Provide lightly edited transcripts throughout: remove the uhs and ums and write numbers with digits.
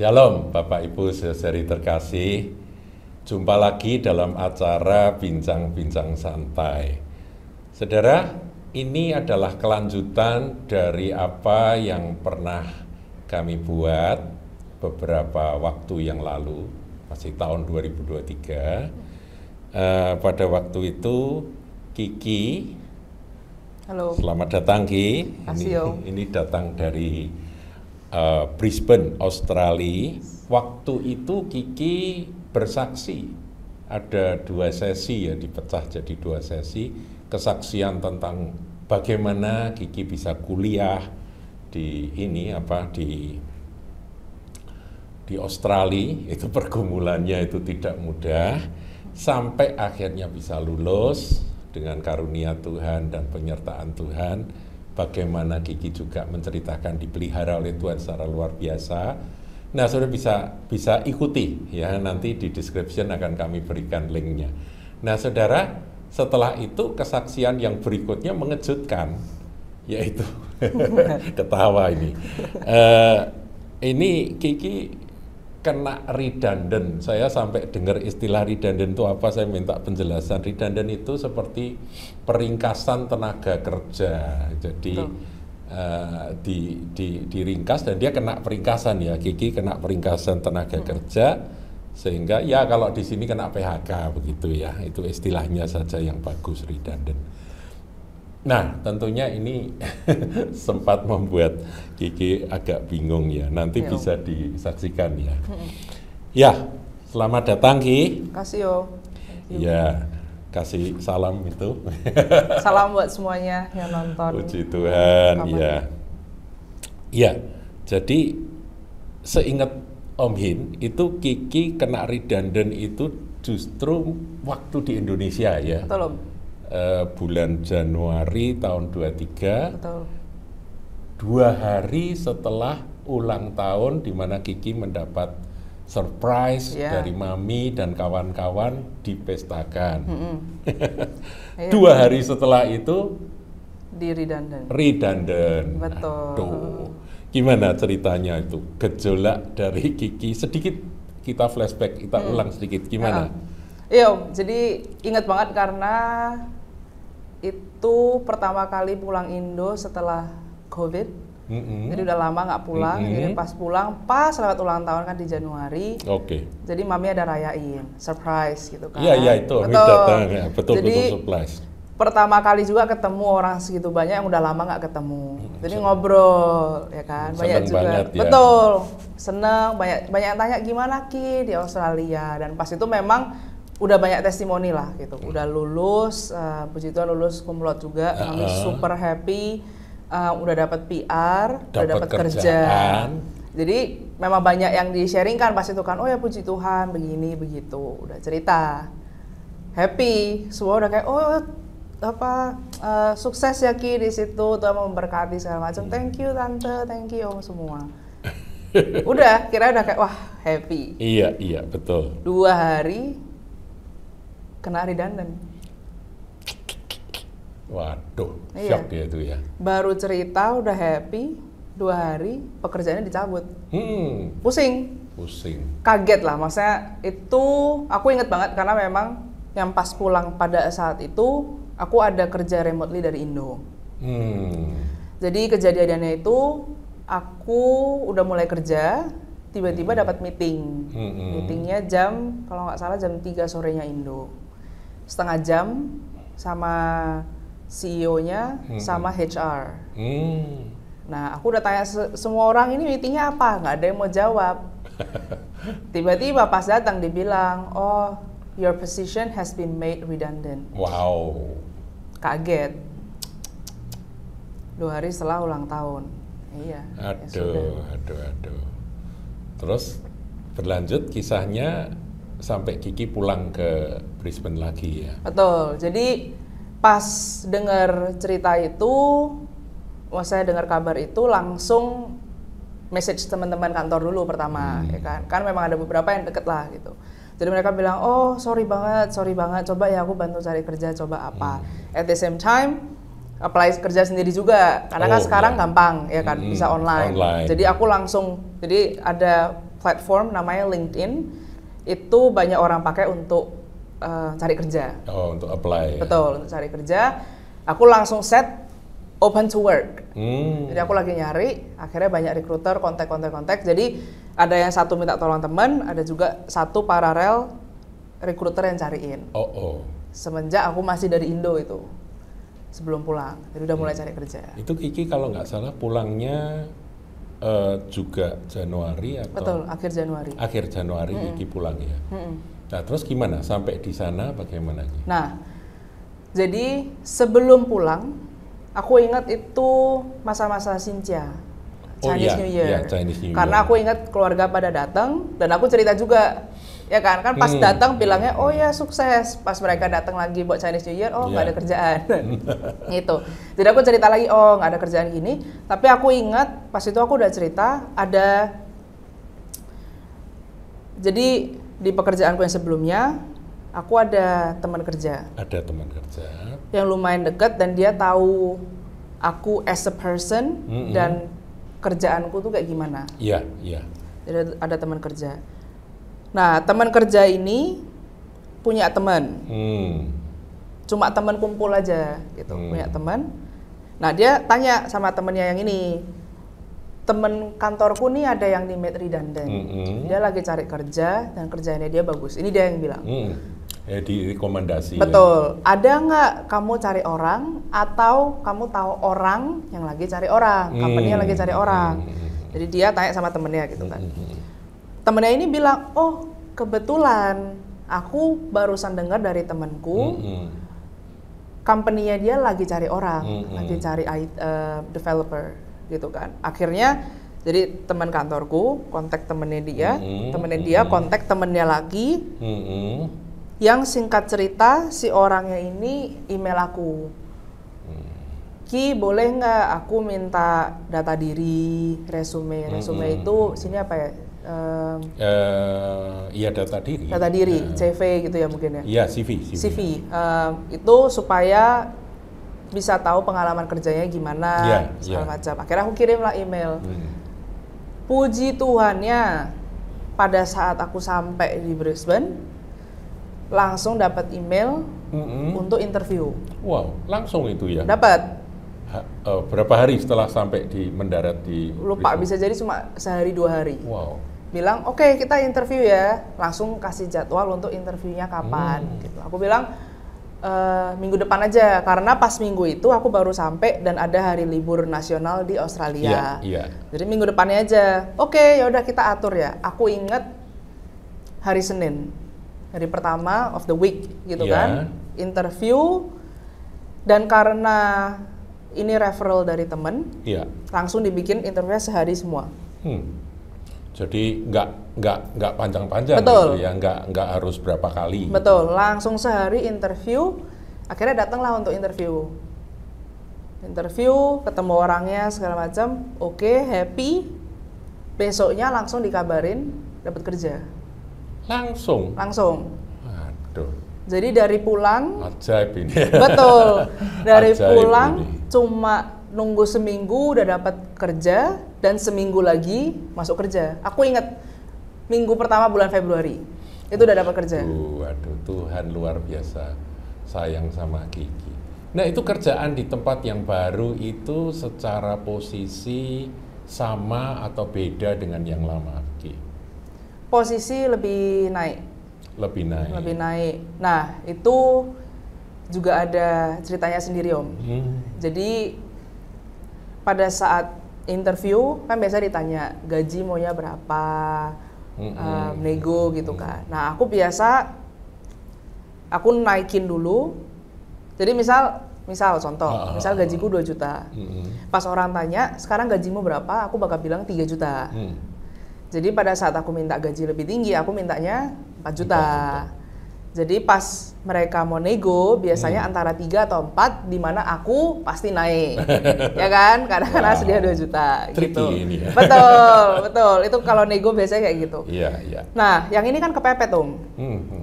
Shalom Bapak Ibu saudari terkasih. Jumpa lagi dalam acara Bincang-Bincang Santai. Saudara, ini adalah kelanjutan dari apa yang pernah kami buat beberapa waktu yang lalu, masih tahun 2023. Pada waktu itu Kiki, halo. Selamat datang Ki. Ini datang dari Brisbane, Australia. Waktu itu Kiki bersaksi, ada 2 sesi ya, dipecah jadi 2 sesi, kesaksian tentang bagaimana Kiki bisa kuliah di di Australia. Itu pergumulannya itu tidak mudah, sampai akhirnya bisa lulus dengan karunia Tuhan dan penyertaan Tuhan. Bagaimana Kiki juga menceritakan dipelihara oleh Tuhan secara luar biasa. Nah, saudara bisa ikuti ya, nanti di description akan kami berikan linknya. Nah, saudara, setelah itu kesaksian yang berikutnya mengejutkan, yaitu ketawa ini. Ini Kiki kena redundant. Saya sampai dengar istilah redundant itu apa, saya minta penjelasan. Redundant itu seperti peringkasan tenaga kerja. Jadi diringkas dan dia kena peringkasan ya. Kiki kena peringkasan tenaga kerja, sehingga ya kalau di sini kena PHK begitu ya. Itu istilahnya saja yang bagus, redundant. Nah, tentunya ini sempat membuat Kiki agak bingung ya. Nanti bisa disaksikan ya. Ya, selamat datang Ki. Kasih yo. Ya, kasih salam itu. Salam buat semuanya yang nonton. Puji Tuhan ya. Ya, jadi seingat Om Hin itu Kiki kena redundant itu justru waktu di Indonesia ya. Betul Om. Bulan Januari tahun 23. Betul. 2 hari setelah ulang tahun di mana Kiki mendapat surprise dari Mami dan kawan-kawan dipestakan. 2 hari setelah itu di redundant. Betul. Aduh, gimana ceritanya itu? Gejolak dari Kiki, sedikit kita flashback, kita ulang sedikit, gimana? Iya Om, jadi ingat banget karena itu pertama kali pulang Indo setelah COVID. Jadi udah lama nggak pulang. Jadi pas pulang, pas lewat ulang tahun kan di Januari. Jadi Mami ada rayain, surprise gitu kan. Iya itu, datang ya, betul surprise. Pertama kali juga ketemu orang segitu banyak yang udah lama nggak ketemu. Jadi ngobrol ya kan, banyak juga. Banget, ya. Betul, seneng, banyak yang tanya gimana Ki di Australia, dan pas itu memang udah banyak testimoni lah gitu, udah lulus, puji Tuhan lulus cum laude juga, kami super happy, udah dapat PR, udah dapat kerjaan. Jadi memang banyak yang di-sharingkan pas itu kan, oh ya puji Tuhan begini begitu, udah cerita, happy, semua udah kayak sukses ya Ki di situ, Tuhan memberkati segala macam, thank you tante, thank you Om semua. Udah kira udah kayak wah happy. Iya betul. 2 hari kena redundant. Waduh, shock ya itu ya. Baru cerita udah happy, 2 hari pekerjaannya dicabut. Pusing. Kaget lah, maksudnya itu aku inget banget karena memang yang pas pulang pada saat itu aku ada kerja remotely dari Indo. Jadi kejadiannya itu aku udah mulai kerja, tiba-tiba dapat meeting. Meetingnya jam, kalau nggak salah jam 3 sorenya Indo. Setengah jam sama CEO-nya sama HR. Nah, aku udah tanya semua orang ini meetingnya apa, nggak ada yang mau jawab. Tiba-tiba pas datang dibilang, oh your position has been made redundant. Wow. Kaget. 2 hari setelah ulang tahun. Iya. Aduh. Terus berlanjut kisahnya sampai Kiki pulang ke Brisbane lagi ya. Betul. Jadi pas dengar cerita itu, saya dengar kabar itu langsung message teman-teman kantor dulu pertama, ya kan. Kan memang ada beberapa yang deket lah gitu. Jadi mereka bilang, oh sorry banget, coba ya aku bantu cari kerja, coba apa. At the same time, apply kerja sendiri juga, karena kan sekarang gampang ya kan, bisa online. Jadi aku langsung, jadi ada platform namanya LinkedIn. Itu banyak orang pakai untuk cari kerja. Oh, untuk apply. Betul, untuk cari kerja. Aku langsung set open to work. Jadi aku lagi nyari, akhirnya banyak recruiter kontak. Jadi ada yang satu minta tolong teman, ada juga satu paralel recruiter yang cariin. Semenjak aku masih dari Indo itu, sebelum pulang, jadi udah mulai cari kerja. Itu Kiki kalau nggak salah pulangnya juga Januari atau? Betul, akhir Januari. Akhir Januari Kiki pulang ya. Nah terus gimana? Sampai di sana bagaimana? Nah, jadi sebelum pulang, aku ingat itu masa-masa Xinjia, Chinese New Year. Iya, Chinese New Year. Karena aku ingat keluarga pada datang dan aku cerita juga. Ya kan pas datang bilangnya oh ya sukses, pas mereka datang lagi buat Chinese New Year nggak ada kerjaan gitu. Jadi aku cerita lagi nggak ada kerjaan gini, tapi aku ingat pas itu aku udah cerita ada, jadi di pekerjaanku yang sebelumnya aku ada teman kerja yang lumayan dekat dan dia tahu aku as a person dan kerjaanku tuh kayak gimana. Jadi ada teman kerja. Nah, teman kerja ini punya teman, cuma teman kumpul aja gitu, punya teman. Nah, dia tanya sama temennya yang ini, temen kantorku nih ada yang di made redundant, dia lagi cari kerja dan kerjaannya dia bagus. Ini dia yang bilang. Direkomendasi. Betul. Ya. Ada nggak kamu cari orang atau kamu tahu orang yang lagi cari orang, company yang lagi cari orang. Jadi dia tanya sama temennya gitu kan. Temennya ini bilang, oh kebetulan aku barusan dengar dari temanku, company-nya dia lagi cari orang, lagi cari developer gitu kan. Akhirnya jadi teman kantorku kontak temennya dia kontak temennya lagi, yang singkat cerita si orangnya ini email aku, Ki boleh nggak aku minta data diri, resume itu sini apa ya? Iya data diri. CV gitu ya mungkin ya. Iya CV. Itu supaya bisa tahu pengalaman kerjanya gimana, segala macam. Akhirnya aku kirimlah email. Puji Tuhannya, pada saat aku sampai di Brisbane, langsung dapat email untuk interview. Wow, langsung itu ya? Dapat. Berapa hari setelah sampai mendarat di Lupa, Brisbane? bisa jadi cuma sehari 2 hari. Wow. Bilang oke, kita interview ya, langsung kasih jadwal untuk interviewnya kapan gitu. Aku bilang minggu depan aja, karena pas minggu itu aku baru sampai dan ada hari libur nasional di Australia. Jadi minggu depannya aja. Oke, yaudah kita atur ya. Aku inget hari Senin, hari pertama of the week gitu kan, interview, dan karena ini referral dari temen, langsung dibikin interviewnya sehari semua. Jadi nggak panjang-panjang gitu ya, nggak harus berapa kali. Betul, langsung sehari interview. Akhirnya datanglah untuk interview, ketemu orangnya segala macam. Oke, happy. Besoknya langsung dikabarin dapat kerja. Langsung. Aduh. Jadi dari pulang. Ajaib ini. Betul. Dari Ajaib pulang ini. Cuma nunggu seminggu udah dapat kerja dan seminggu lagi masuk kerja. Aku ingat minggu pertama bulan Februari itu udah dapat kerja. Waduh, Tuhan luar biasa sayang sama Kiki. Nah itu kerjaan di tempat yang baru itu secara posisi sama atau beda dengan yang lama, Kiki? Posisi lebih naik. Lebih naik. Nah itu juga ada ceritanya sendiri Om. Jadi pada saat interview kan biasa ditanya gaji maunya berapa, nego gitu kan. Nah aku naikin dulu. Jadi misal contoh, misal gajiku 2 juta. Pas orang tanya sekarang gajimu berapa, aku bakal bilang 3 juta. Jadi pada saat aku minta gaji lebih tinggi, aku mintanya 4 juta. Jadi pas mereka mau nego, biasanya antara 3 atau 4, di mana aku pasti naik. Ya kan? Kadang-kadang dia 2 juta gitu. Ini ya. Betul. Itu kalau nego biasanya kayak gitu. Iya. Nah, yang ini kan kepepet, Om.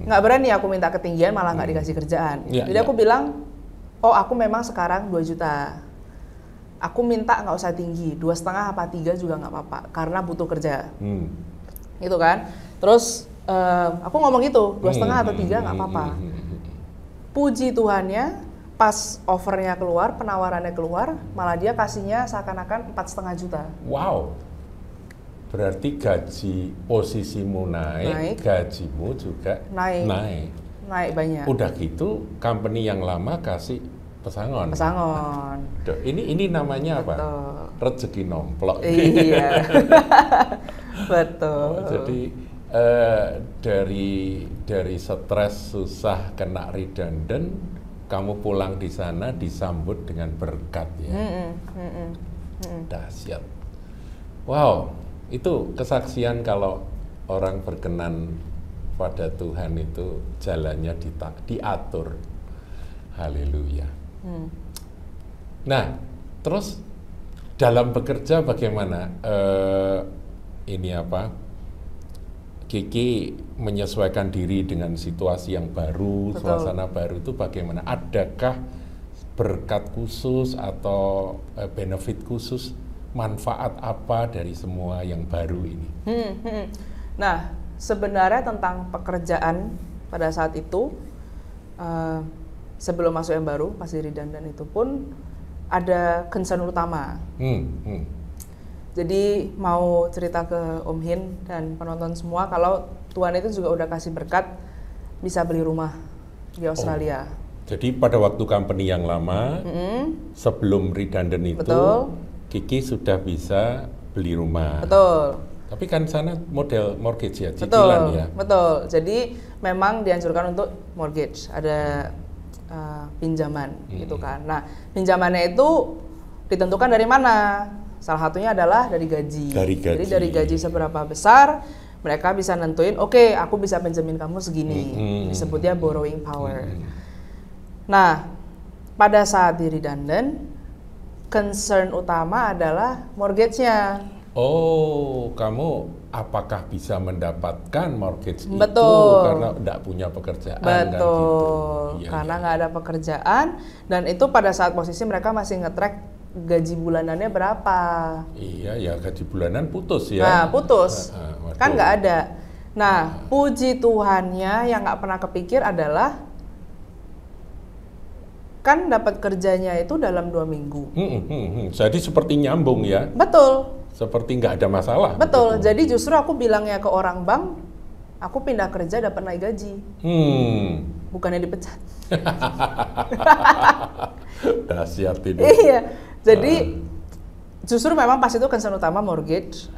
Nggak berani aku minta ketinggian, malah nggak dikasih kerjaan. Jadi aku bilang, oh aku memang sekarang 2 juta. Aku minta nggak usah tinggi, 2,5 apa 3 juga nggak apa-apa, karena butuh kerja. gitu kan. Terus aku ngomong gitu 2,5 atau 3 nggak apa-apa. Puji Tuhannya pas offernya keluar, penawarannya keluar, malah dia kasihnya seakan-akan 4,5 juta. Wow, berarti gaji posisimu naik, gajimu juga naik banyak. Udah gitu, company yang lama kasih pesangon. Ini namanya apa? Rezeki nomplok. Iya. Betul. Jadi dari stres, susah, kena redundant, kamu pulang di sana disambut dengan berkat ya. Dahsyat. Wow, itu kesaksian kalau orang berkenan pada Tuhan itu jalannya diatur. Haleluya. Nah, terus dalam bekerja bagaimana? Ini apa? Kiki menyesuaikan diri dengan situasi yang baru, suasana baru itu bagaimana? Adakah berkat khusus atau benefit khusus, manfaat apa dari semua yang baru ini? Nah, sebenarnya tentang pekerjaan pada saat itu, sebelum masuk yang baru, pas di redundant itu pun ada concern utama. Jadi mau cerita ke Om Hin dan penonton semua, kalau Tuhan itu juga udah kasih berkat bisa beli rumah di Australia. Jadi pada waktu company yang lama, sebelum redundant itu, Kiki sudah bisa beli rumah. Betul. Tapi kan sana model mortgage ya, cicilan ya. Betul. Jadi memang dianjurkan untuk mortgage, ada pinjaman gitu kan. Nah, pinjamannya itu ditentukan dari mana? Salah satunya adalah dari gaji. Jadi dari gaji seberapa besar, mereka bisa nentuin, oke, aku bisa pinjemin kamu segini. Disebutnya borrowing power. Nah, pada saat di redundant, concern utama adalah mortgage-nya. Oh, kamu apakah bisa mendapatkan mortgage itu karena tidak punya pekerjaan? Betul, kan gitu. Karena nggak ada pekerjaan, dan itu pada saat posisi mereka masih nge-track gaji bulanannya berapa. Iya, ya gaji bulanan putus ya. Nah, putus, kan nggak ada. Nah, puji Tuhannya yang nggak pernah kepikir adalah kan dapat kerjanya itu dalam 2 minggu. Jadi seperti nyambung ya. Betul. Seperti nggak ada masalah. Betul. Begitu. Jadi justru aku bilangnya ke orang bank, aku pindah kerja dapat naik gaji. Bukannya dipecat. Dahsyat ini. Iya. Jadi justru memang pas itu concern utama mortgage.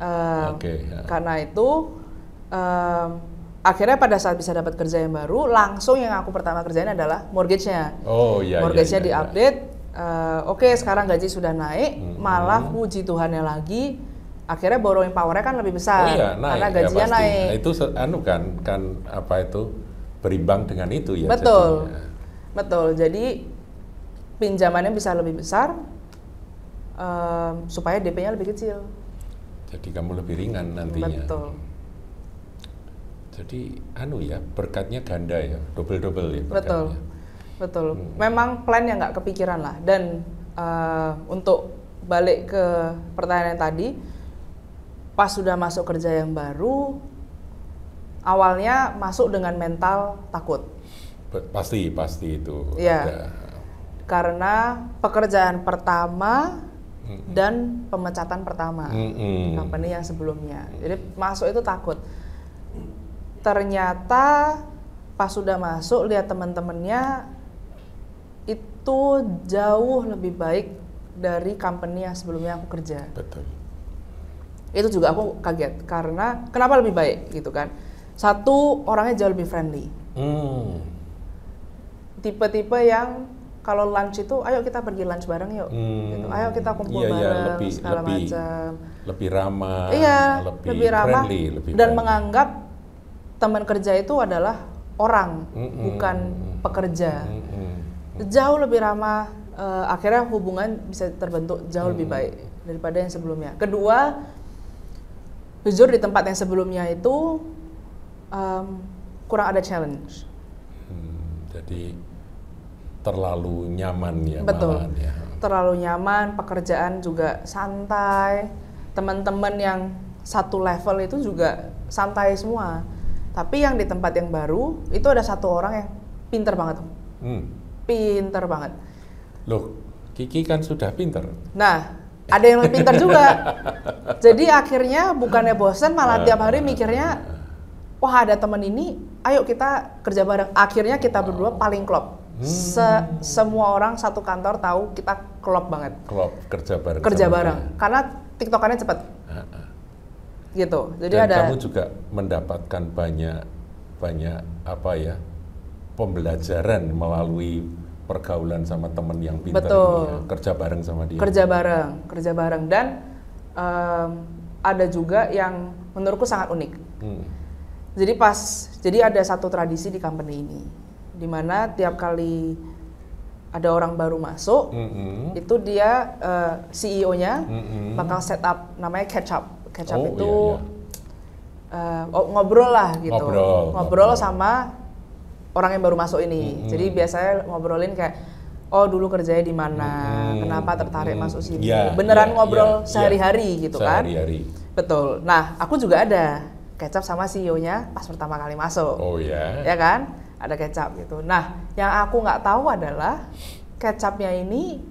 Karena itu akhirnya pada saat bisa dapat kerja yang baru, langsung yang aku pertama kerjain adalah mortgage-nya. Mortgage-nya diupdate. Oke, sekarang gaji sudah naik, malah puji Tuhannya lagi, akhirnya borrowing power-nya kan lebih besar karena gajinya naik. Nah, itu kan apa itu berimbang dengan itu ya. Betul. Betul. Jadi pinjamannya bisa lebih besar supaya DP-nya lebih kecil. Jadi kamu lebih ringan nantinya. Betul. Jadi ya berkatnya ganda ya, double ya berkatnya. Betul. Memang plan yang nggak kepikiran lah. Dan untuk balik ke pertanyaan yang tadi, pas sudah masuk kerja yang baru, awalnya masuk dengan mental takut. Pasti itu. Iya. Karena pekerjaan pertama dan pemecatan pertama di company yang sebelumnya. Jadi masuk itu takut. Ternyata pas sudah masuk lihat teman-temannya itu jauh lebih baik dari company yang sebelumnya aku kerja. Betul. Itu juga aku kaget karena kenapa lebih baik gitu kan? Satu, orangnya jauh lebih friendly. Tipe-tipe yang kalau lunch itu, ayo kita pergi lunch bareng yuk. Gitu. Ayo kita kumpul bareng segala macam. Lebih ramah. Iya, lebih ramah friendly, dan menganggap teman kerja itu adalah orang, bukan pekerja. Jauh lebih ramah, akhirnya hubungan bisa terbentuk jauh lebih baik daripada yang sebelumnya. Kedua, jujur di tempat yang sebelumnya itu kurang ada challenge. Jadi terlalu nyaman ya. Betul. Malahan, ya. Terlalu nyaman, pekerjaan juga santai, teman-teman yang satu level itu juga santai semua. Tapi yang di tempat yang baru itu ada satu orang yang pinter banget. Pinter banget. Loh, Kiki kan sudah pinter. Nah, ada yang lebih pinter juga. Jadi akhirnya bukannya bosan, malah tiap hari mikirnya, wah ada teman ini, ayo kita kerja bareng. Akhirnya kita berdua paling klop. Semua orang satu kantor tahu kita klop banget. Klop, kerja bareng. Kerja bareng, karena tiktokannya cepat. Gitu. Jadi dan ada. Kamu juga mendapatkan banyak apa ya, pembelajaran melalui pergaulan sama teman yang pintar. Betul. Ini ya. Kerja bareng sama dia. Kerja bareng dan ada juga yang menurutku sangat unik. Jadi ada satu tradisi di company ini, di mana tiap kali ada orang baru masuk, itu dia CEO-nya bakal set up namanya catch up. Catch up itu ngobrol lah gitu. Ngobrol sama orang yang baru masuk ini. Jadi biasanya ngobrolin kayak, oh dulu kerjanya di mana, kenapa tertarik masuk sini. Beneran ngobrol sehari-hari gitu kan. Betul. Nah, aku juga ada catch up sama CEO-nya pas pertama kali masuk. Oh ya. Ya kan? Ada catch up gitu. Nah, yang aku nggak tahu adalah catch up-nya ini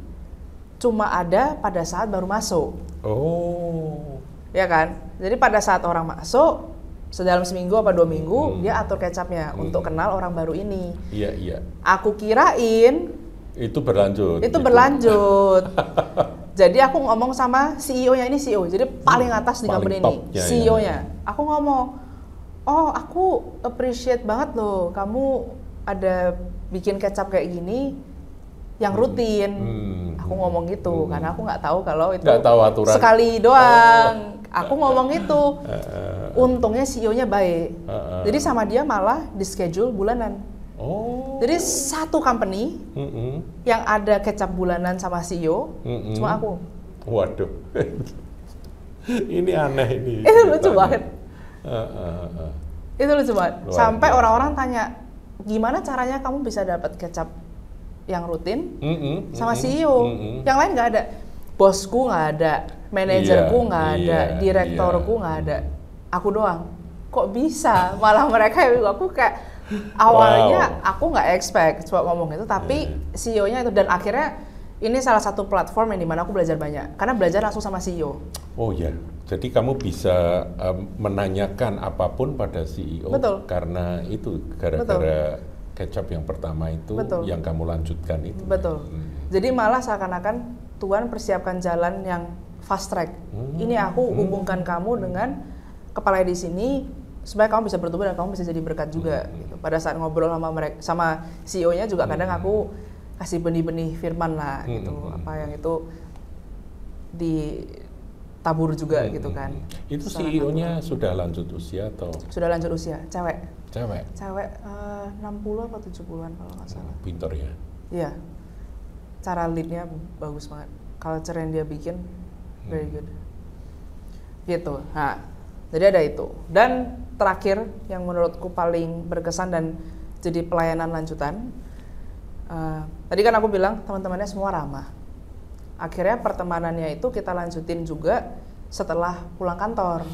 cuma ada pada saat baru masuk. Oh. Ya kan? Jadi pada saat orang masuk, sedalam seminggu apa 2 minggu, dia atur kecapnya untuk kenal orang baru ini. Iya. Aku kirain itu berlanjut. Itu berlanjut. Jadi aku ngomong sama CEO-nya, ini CEO, jadi paling atas di company ini, CEO-nya. Aku ngomong, oh aku appreciate banget loh, kamu ada bikin kecap kayak gini, yang rutin. Aku ngomong gitu, karena aku nggak tahu kalau itu sekali doang. Aku ngomong itu, untungnya CEO-nya baik. Jadi sama dia malah di schedule bulanan. Jadi satu company yang ada kecap bulanan sama CEO, cuma aku. Waduh, ini aneh ini. Itu lucu banget. Itu lucu banget. Sampai orang-orang tanya, gimana caranya kamu bisa dapat kecap yang rutin sama CEO? Yang lain nggak ada. Bosku nggak ada, manajerku nggak ada, direktorku nggak ada, aku doang. Kok bisa? Malah mereka aku kayak awalnya aku nggak expect coba ngomong itu, tapi CEO-nya itu, dan akhirnya ini salah satu platform yang dimana aku belajar banyak, karena belajar langsung sama CEO. Oh ya, jadi kamu bisa menanyakan apapun pada CEO. Betul. Karena itu gara-gara catch up yang pertama itu yang kamu lanjutkan itu. Betul. Jadi malah seakan-akan Tuhan persiapkan jalan yang fast track. Ini aku hubungkan kamu dengan kepala di sini supaya kamu bisa bertumbuh dan kamu bisa jadi berkat juga. Gitu. Pada saat ngobrol sama mereka, sama CEO-nya juga kadang aku kasih benih-benih firman lah, gitu. Apa yang itu ditabur juga gitu kan. Itu CEO-nya sudah lanjut usia atau? Sudah lanjut usia, cewek. Cewek 60 apa 70-an kalau nggak salah. Pinter ya. Iya. Cara lead-nya bagus banget. Culture yang dia bikin very good. Gitu. Nah, jadi ada itu. Dan terakhir yang menurutku paling berkesan dan jadi pelayanan lanjutan. Tadi kan aku bilang teman-temannya semua ramah. Akhirnya pertemanannya itu kita lanjutin juga setelah pulang kantor.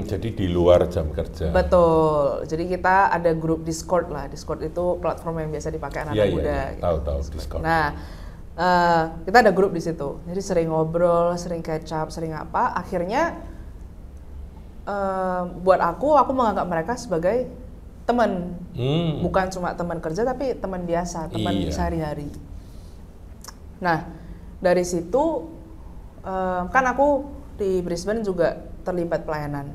Jadi di luar jam kerja. Betul. Jadi kita ada grup Discord lah. Discord itu platform yang biasa dipakai anak-anak muda. Tahu Discord. Nah, kita ada grup di situ. Jadi sering ngobrol, sering catch up, sering apa. Akhirnya buat aku menganggap mereka sebagai teman. Bukan cuma teman kerja, tapi teman biasa, teman sehari-hari. Nah, dari situ kan aku di Brisbane juga terlibat pelayanan,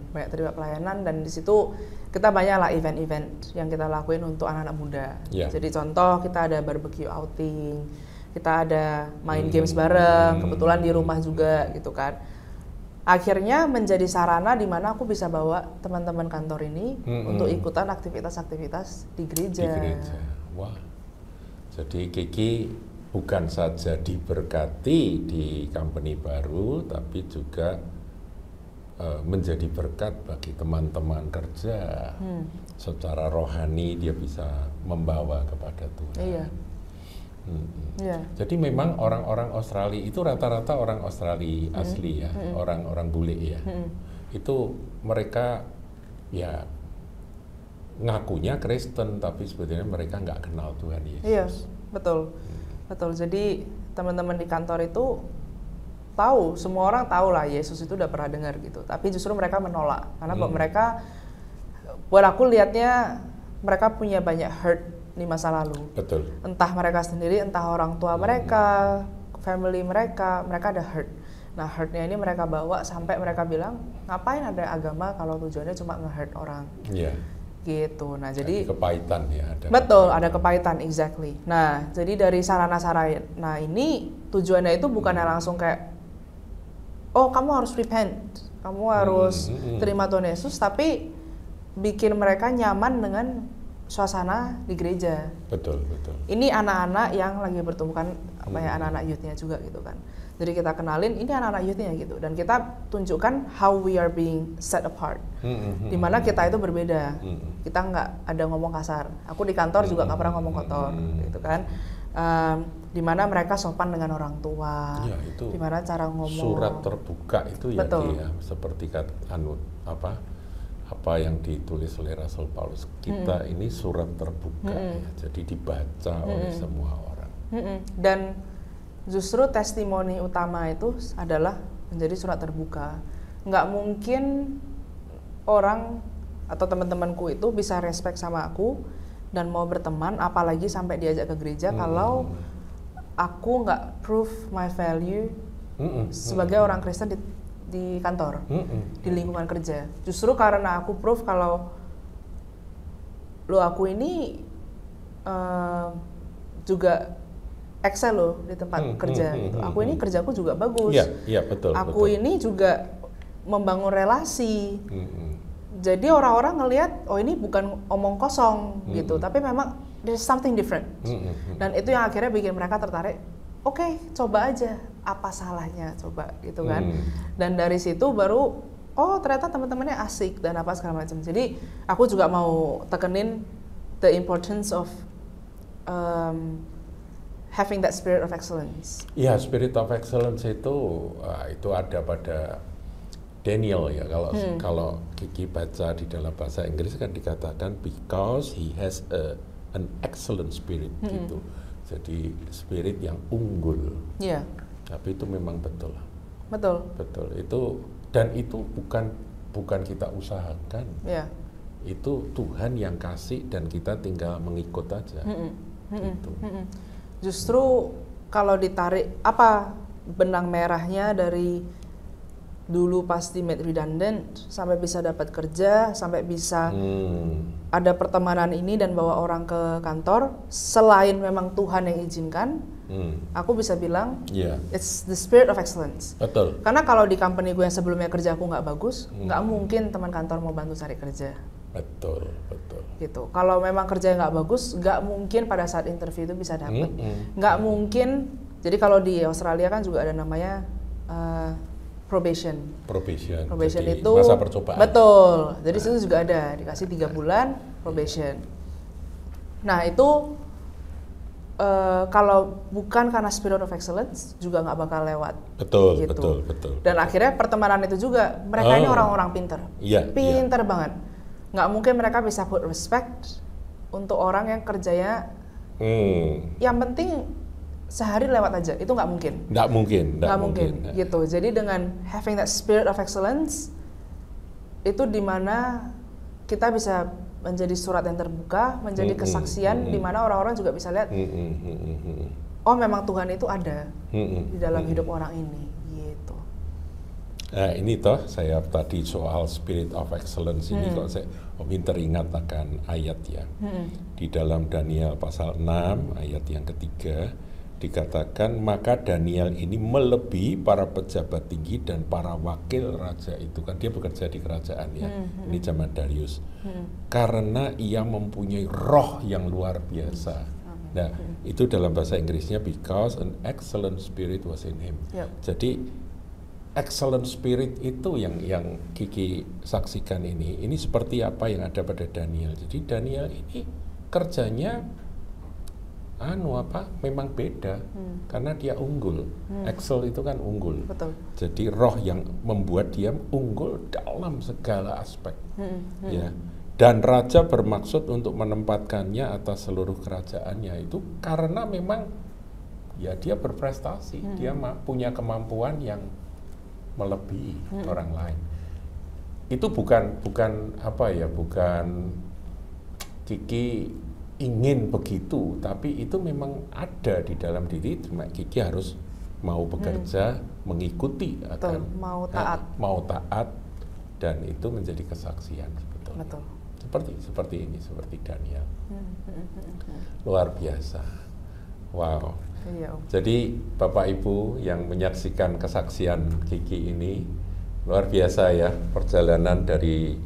dan di situ kita banyak lah event-event yang kita lakuin untuk anak-anak muda. Jadi contoh kita ada barbecue outing, kita ada main games bareng, kebetulan di rumah juga gitu kan. Akhirnya menjadi sarana di mana aku bisa bawa teman-teman kantor ini untuk ikutan aktivitas-aktivitas di gereja. Wah. Jadi Kiki bukan saja diberkati di company baru, tapi juga menjadi berkat bagi teman-teman kerja. Secara rohani dia bisa membawa kepada Tuhan. Iya. Jadi memang orang-orang Australia itu rata-rata orang Australia asli ya, orang-orang bule ya. itu mereka ya ngakunya Kristen tapi sebetulnya mereka nggak kenal Tuhan Yesus. Iya, betul. Betul. Jadi teman-teman di kantor itu tahu, semua orang tahu lah Yesus itu udah pernah dengar gitu. Tapi justru mereka menolak karena mereka, buat aku lihatnya mereka punya banyak hurt di masa lalu. Betul. Entah mereka sendiri, entah orang tua mereka, family mereka ada hurt. Nah, hurtnya ini mereka bawa sampai mereka bilang, ngapain ada agama kalau tujuannya cuma nge-hurt orang. Iya. Gitu. Nah, jadi kepahitan ya. Betul, ada kepahitan, exactly. Nah, jadi dari sarana-sarana ini tujuannya itu bukannya langsung kayak, oh kamu harus repent, kamu harus terima Tuhan Yesus, tapi bikin mereka nyaman dengan suasana di gereja. Betul, betul. Ini anak-anak yang lagi bertumbuh kan, anak-anak youth-nya juga gitu kan. Jadi kita kenalin ini anak-anak youth-nya gitu, dan kita tunjukkan how we are being set apart. Dimana kita itu berbeda. Kita nggak ada ngomong kasar. Aku di kantor juga nggak pernah ngomong kotor, gitu kan. Dimana mereka sopan dengan orang tua. Ya, itu dimana cara ngomong. Surat terbuka itu ya, dia, seperti apa yang ditulis oleh Rasul Paulus. Kita ini surat terbuka, ya, jadi dibaca oleh semua orang. Dan justru testimoni utama itu adalah menjadi surat terbuka. Nggak mungkin orang atau teman-temanku itu bisa respect sama aku dan mau berteman, apalagi sampai diajak ke gereja kalau aku nggak prove my value sebagai orang Kristen di kantor, di lingkungan kerja. Justru karena aku prove kalau aku ini juga excel loh di tempat kerja gitu. Aku ini kerjaku juga bagus. Iya, betul. Aku ini juga membangun relasi. Jadi orang-orang ngelihat, oh ini bukan omong kosong gitu, tapi memang there's something different. Dan itu yang akhirnya bikin mereka tertarik. Oke, coba aja, apa salahnya coba gitu kan. Dan dari situ baru, oh ternyata teman-temannya asik dan apa segala macam. Jadi aku juga mau tekenin the importance of having that spirit of excellence. Ya, spirit of excellence itu ada pada Daniel ya. Kalau Kiki baca di dalam bahasa Inggris kan dikatakan because he has an excellent spirit gitu. Jadi spirit yang unggul. Iya. Tapi itu memang betul. Betul. Itu bukan kita usahakan. Iya. Itu Tuhan yang kasih dan kita tinggal mengikut aja. Gitu. Justru kalau ditarik apa benang merahnya dari dulu pasti made redundant sampai bisa dapat kerja, sampai bisa ada pertemanan ini dan bawa orang ke kantor, selain memang Tuhan yang izinkan, aku bisa bilang it's the spirit of excellence. Betul. Karena kalau di company gue yang sebelumnya kerja aku nggak bagus, nggak mungkin teman kantor mau bantu cari kerja. Betul. Gitu. Kalau memang kerjanya nggak bagus, nggak mungkin pada saat interview itu bisa dapat. Nggak mungkin. Jadi kalau di Australia kan juga ada namanya probation itu masa percobaan. Betul. Jadi situ juga ada dikasih 3 bulan probation. Nah itu kalau bukan karena spirit of excellence juga nggak bakal lewat. Betul. Dan akhirnya pertemanan itu juga mereka ini orang-orang pinter, pinter banget. Nggak mungkin mereka bisa put respect untuk orang yang kerjanya yang penting sehari lewat aja, itu nggak mungkin. Nggak mungkin gitu. Jadi dengan having that spirit of excellence itu dimana kita bisa menjadi surat yang terbuka, menjadi kesaksian dimana orang-orang juga bisa lihat, oh memang Tuhan itu ada di dalam hidup orang ini. Gitu. Nah ini toh saya tadi soal spirit of excellence ini kalau saya teringat akan ayat ya di dalam Daniel pasal 6 ayat yang ketiga. Dikatakan maka Daniel ini melebihi para pejabat tinggi dan para wakil raja itu kan dia bekerja di kerajaan ya ini zaman Darius karena ia mempunyai roh yang luar biasa. Nah itu dalam bahasa Inggrisnya because an excellent spirit was in him. Jadi excellent spirit itu yang Kiki saksikan ini seperti apa yang ada pada Daniel. Jadi Daniel ini kerjanya memang beda karena dia unggul. Excel itu kan unggul. Betul. Jadi roh yang membuat dia unggul dalam segala aspek. Ya. Dan raja bermaksud untuk menempatkannya atas seluruh kerajaannya itu karena memang ya dia berprestasi, dia punya kemampuan yang melebihi orang lain. Itu bukan Kiki ingin begitu, tapi itu memang ada di dalam diri. Cuma Kiki harus mau bekerja, mengikuti, mau taat, dan itu menjadi kesaksian sebetulnya. Betul. Seperti ini, seperti Daniel. Luar biasa. Wow. Iya. Jadi Bapak Ibu yang menyaksikan kesaksian Kiki ini, luar biasa ya perjalanan dari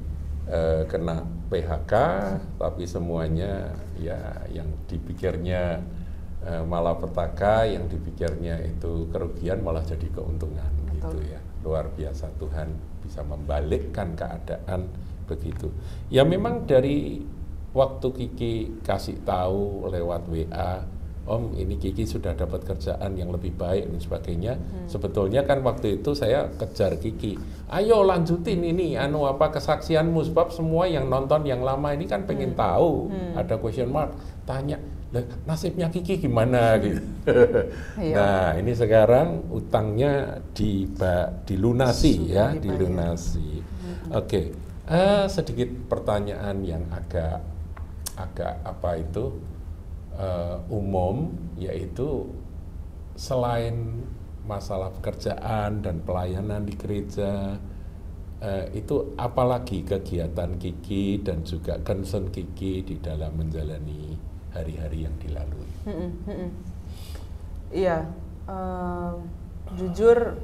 kena PHK, tapi semuanya ya yang dipikirnya malapetaka, yang dipikirnya itu kerugian malah jadi keuntungan. Betul. Gitu ya. Luar biasa, Tuhan bisa membalikkan keadaan begitu. Ya memang dari waktu Kiki kasih tahu lewat WA, Om ini Kiki sudah dapat kerjaan yang lebih baik dan sebagainya. Sebetulnya kan waktu itu saya kejar Kiki, ayo lanjutin ini kesaksianmu, sebab semua yang nonton yang lama ini kan pengen tahu, ada question mark, tanya nasibnya Kiki gimana gitu. Nah ini sekarang utangnya dilunasi ya, dilunasi. Oke. Sedikit pertanyaan yang agak umum, yaitu selain masalah pekerjaan dan pelayanan di gereja, itu apalagi kegiatan Kiki dan juga concern Kiki di dalam menjalani hari-hari yang dilalui? Iya, jujur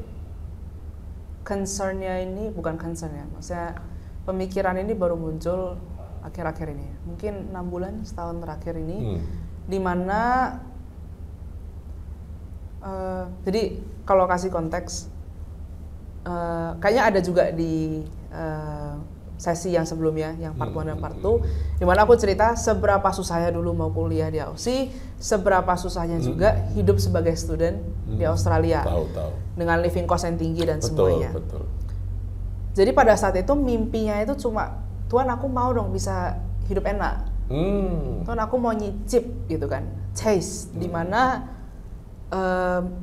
concernnya ini bukan concern ya, maksudnya pemikiran ini baru muncul akhir-akhir ini, mungkin 6 bulan, setahun terakhir ini, di mana jadi kalau kasih konteks, kayaknya ada juga di sesi yang sebelumnya, yang part 1 dan part 2, di mana aku cerita seberapa susahnya dulu mau kuliah di Aussie, seberapa susahnya juga hidup sebagai student di Australia, dengan living cost yang tinggi dan semuanya. Betul. Jadi pada saat itu mimpinya itu cuma, Tuhan aku mau dong bisa hidup enak, Tuhan aku mau nyicip gitu kan, chase, dimana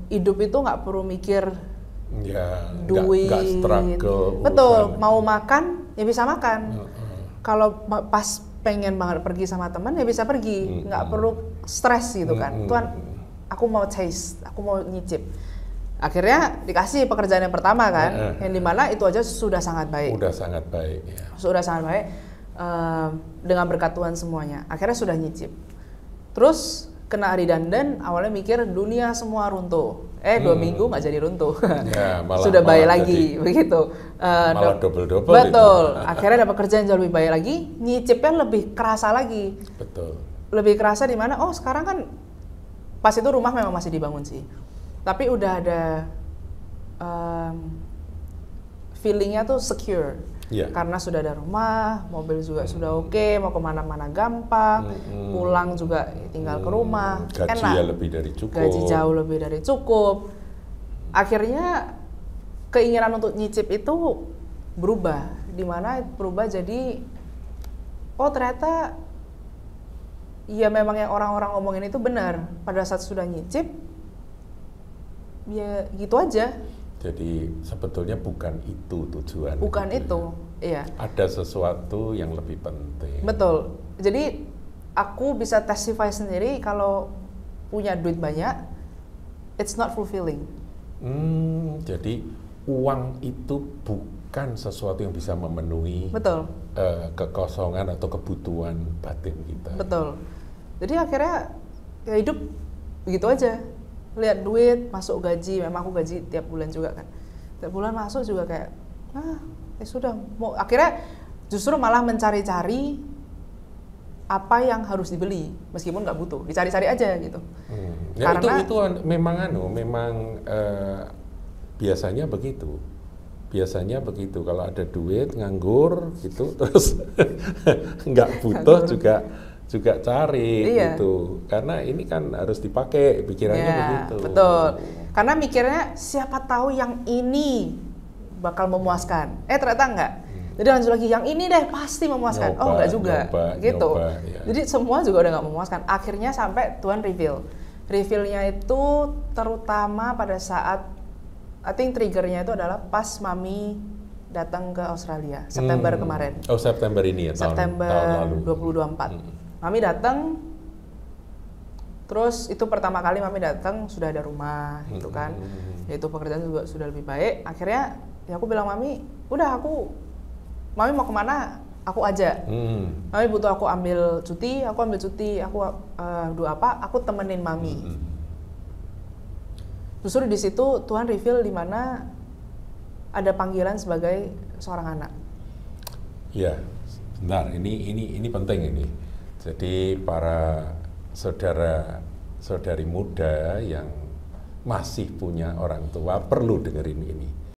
hidup itu nggak perlu mikir duit, nggak struggle, betul, mau makan ya bisa makan, kalau pas pengen banget pergi sama teman ya bisa pergi, nggak perlu stres gitu kan. Tuhan aku mau chase, aku mau nyicip. Akhirnya dikasih pekerjaan yang pertama kan, yang dimana itu aja sudah sangat baik. Sudah sangat baik, dengan berkat Tuhan semuanya. Akhirnya sudah nyicip. Terus kena redundant, awalnya mikir dunia semua runtuh. 2 minggu nggak jadi runtuh. Ya, sudah baik lagi, begitu. Malah double-double. Betul. Akhirnya dapat kerjaan jauh lebih baik lagi, nyicipnya lebih kerasa lagi. Betul. Lebih kerasa di mana? Oh sekarang kan, pas itu rumah memang masih dibangun sih. Tapi udah ada feelingnya tuh secure, karena sudah ada rumah, mobil juga sudah oke, mau kemana-mana gampang, pulang juga tinggal ke rumah, gaji lebih dari cukup, gaji jauh lebih dari cukup. Akhirnya keinginan untuk nyicip itu berubah, dimana berubah jadi, oh ternyata ya memang yang orang-orang ngomongin itu benar. Pada saat sudah nyicip, ya gitu aja. Jadi sebetulnya bukan itu tujuan. Bukan itu, iya. Ada sesuatu yang lebih penting. Betul. Jadi aku bisa testify sendiri kalau punya duit banyak, it's not fulfilling. Jadi uang itu bukan sesuatu yang bisa memenuhi kekosongan atau kebutuhan batin kita. Betul. Jadi akhirnya ya hidup begitu aja. Lihat duit, masuk gaji, memang aku gaji tiap bulan juga kan. Tiap bulan masuk juga kayak, sudah. Akhirnya justru malah mencari-cari apa yang harus dibeli, meskipun nggak butuh, dicari-cari aja gitu. Ya, karena itu memang biasanya begitu. Biasanya begitu, kalau ada duit nganggur gitu, terus nggak butuh juga juga cari gitu. Karena ini kan harus dipakai, pikirannya begitu. Betul. Karena mikirnya siapa tahu yang ini bakal memuaskan. Ternyata enggak. Jadi lanjut lagi, yang ini deh pasti memuaskan. Enggak juga. Gitu. Jadi semua juga udah nggak memuaskan. Akhirnya sampai Tuhan reveal. Reveal-nya itu terutama pada saat, I think trigger-nya itu adalah pas Mami datang ke Australia, September kemarin. Oh, September ini ya, September tahun lalu. 2024. Mami datang, terus itu pertama kali Mami datang sudah ada rumah, gitu kan. Yaitu pekerjaan juga sudah lebih baik. Akhirnya ya aku bilang, Mami, udah Mami mau kemana? Aku aja. Mami butuh aku ambil cuti, aku aku temenin Mami. Justru di situ Tuhan reveal di mana ada panggilan sebagai seorang anak. Ya, sebentar. Ini penting ini. Jadi para saudara-saudari muda yang masih punya orang tua perlu dengerin ini.